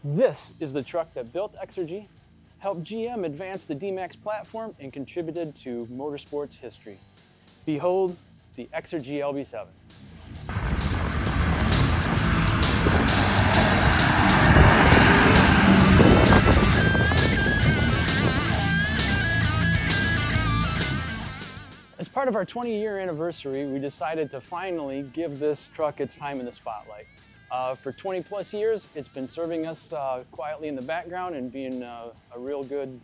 This is the truck that built Exergy, helped GM advance the D-Max platform, and contributed to motorsports history. Behold, the Exergy LB7. As part of our 20-year anniversary, we decided to finally give this truck its time in the spotlight. For 20 plus years, it's been serving us quietly in the background and being a real good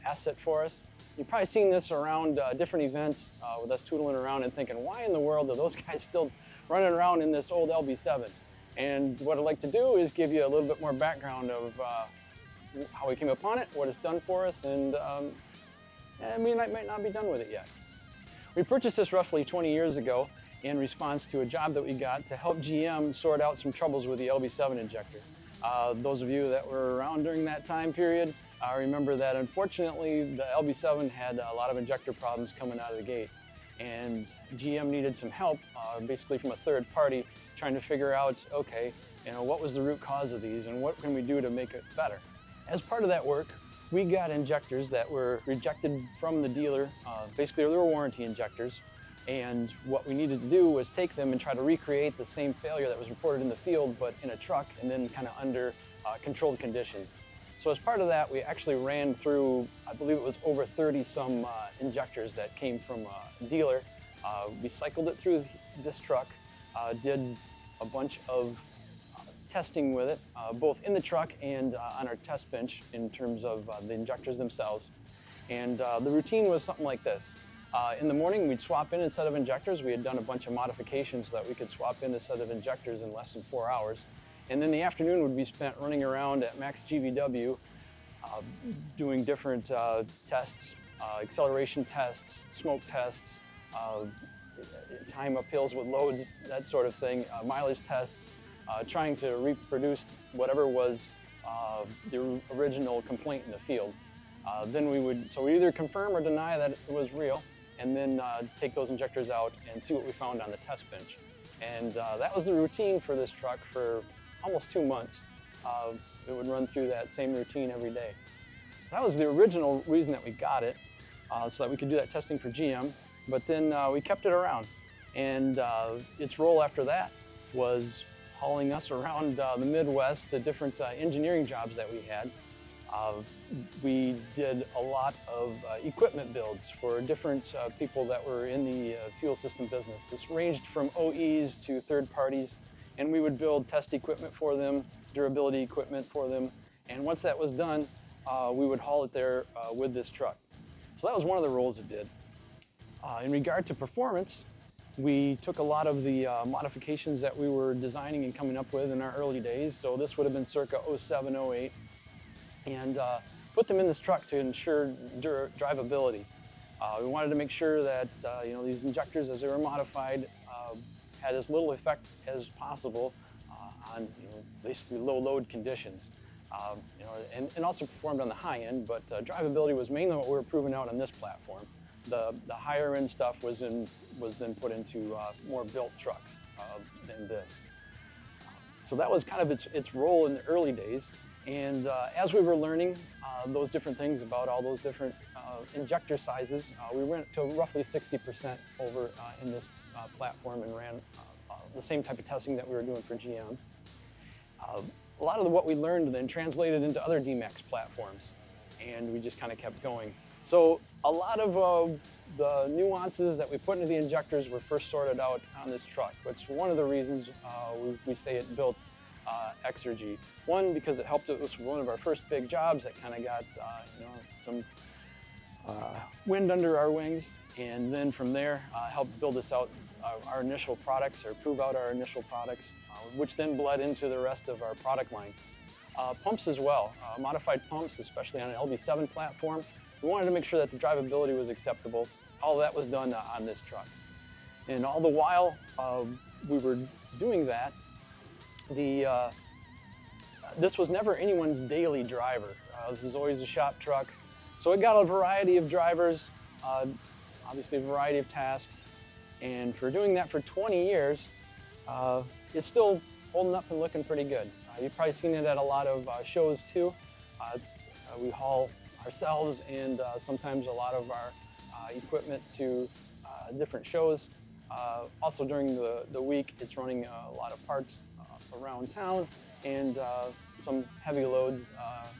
asset for us. You've probably seen this around different events with us tootling around and thinking, why in the world are those guys still running around in this old LB7? And what I'd like to do is give you a little bit more background of how we came upon it, what it's done for us, and we might not be done with it yet. We purchased this roughly 20 years ago in response to a job that we got to help GM sort out some troubles with the LB7 injector. Those of you that were around during that time period remember that unfortunately the LB7 had a lot of injector problems coming out of the gate, and GM needed some help basically from a third party trying to figure out, okay, what was the root cause of these and what can we do to make it better. As part of that work, we got injectors that were rejected from the dealer. Basically, they were warranty injectors. And what we needed to do was take them and try to recreate the same failure that was reported in the field, but in a truck and then kind of under controlled conditions. So as part of that, we actually ran through, I believe it was over 30 some injectors that came from a dealer. We cycled it through this truck, did a bunch of testing with it, both in the truck and on our test bench in terms of the injectors themselves. And the routine was something like this. In the morning, we'd swap in a set of injectors. We had done a bunch of modifications so that we could swap in a set of injectors in less than 4 hours. And then the afternoon would be spent running around at max GVW, doing different tests, acceleration tests, smoke tests, time up hills with loads, that sort of thing, mileage tests, trying to reproduce whatever was the original complaint in the field. Then we would either confirm or deny that it was real, and then take those injectors out and see what we found on the test bench. And that was the routine for this truck for almost 2 months. It would run through that same routine every day. That was the original reason that we got it, so that we could do that testing for GM, but then we kept it around. And its role after that was hauling us around the Midwest to different engineering jobs that we had. We did a lot of equipment builds for different people that were in the fuel system business. This ranged from OEs to third parties, and we would build test equipment for them, durability equipment for them, and once that was done, we would haul it there with this truck. So that was one of the roles it did. In regard to performance, we took a lot of the modifications that we were designing and coming up with in our early days, so this would have been circa 07, 08, and put them in this truck to ensure drivability. We wanted to make sure that these injectors, as they were modified, had as little effect as possible on basically low load conditions. And also performed on the high end, but drivability was mainly what we were proving out on this platform. The higher end stuff was then put into more built trucks than this. So that was kind of its role in the early days. And as we were learning those different things about all those different injector sizes, we went to roughly 60% over in this platform and ran the same type of testing that we were doing for GM. A lot of what we learned then translated into other D-Max platforms, and we just kind of kept going. So a lot of the nuances that we put into the injectors were first sorted out on this truck. It's one of the reasons we say it built Exergy. One, because it helped us with one of our first big jobs that kind of got some wind under our wings, and then from there helped build us out our initial products, or prove out our initial products, which then bled into the rest of our product line. Pumps as well, modified pumps, especially on an LB7 platform. We wanted to make sure that the drivability was acceptable. All of that was done on this truck. And all the while we were doing that, this was never anyone's daily driver. This was always a shop truck. So it got a variety of drivers, obviously a variety of tasks. And for doing that for 20 years, it's still holding up and looking pretty good. You've probably seen it at a lot of shows too. We haul ourselves and sometimes a lot of our equipment to different shows. Also during the week, it's running a lot of parts around town and some heavy loads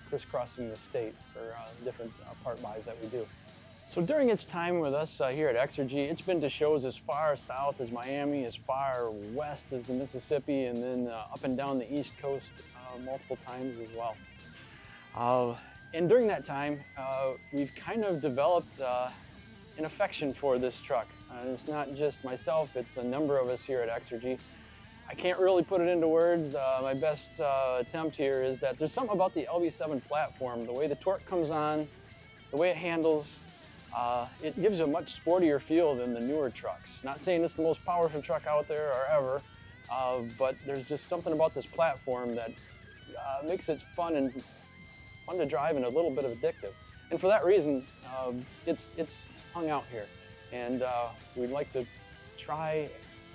crisscrossing the state for different part buys that we do. So during its time with us here at Exergy, it's been to shows as far south as Miami, as far west as the Mississippi, and then up and down the East Coast multiple times as well. And during that time, we've kind of developed an affection for this truck. It's not just myself, it's a number of us here at Exergy. I can't really put it into words. My best attempt here is that there's something about the LB7 platform, the way the torque comes on, the way it handles, it gives a much sportier feel than the newer trucks. Not saying it's the most powerful truck out there or ever, but there's just something about this platform that makes it fun to drive and a little bit of addictive. And for that reason, it's hung out here. And we'd like to try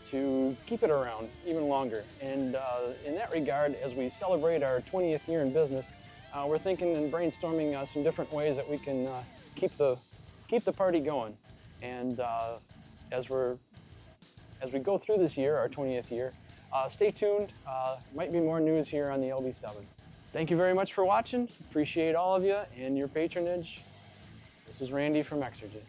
to keep it around even longer. And in that regard, as we celebrate our 20th year in business, we're thinking and brainstorming some different ways that we can keep the party going. And as we go through this year, our 20th year, stay tuned. Might be more news here on the LB7. Thank you very much for watching. Appreciate all of you and your patronage. This is Randy from Exergy.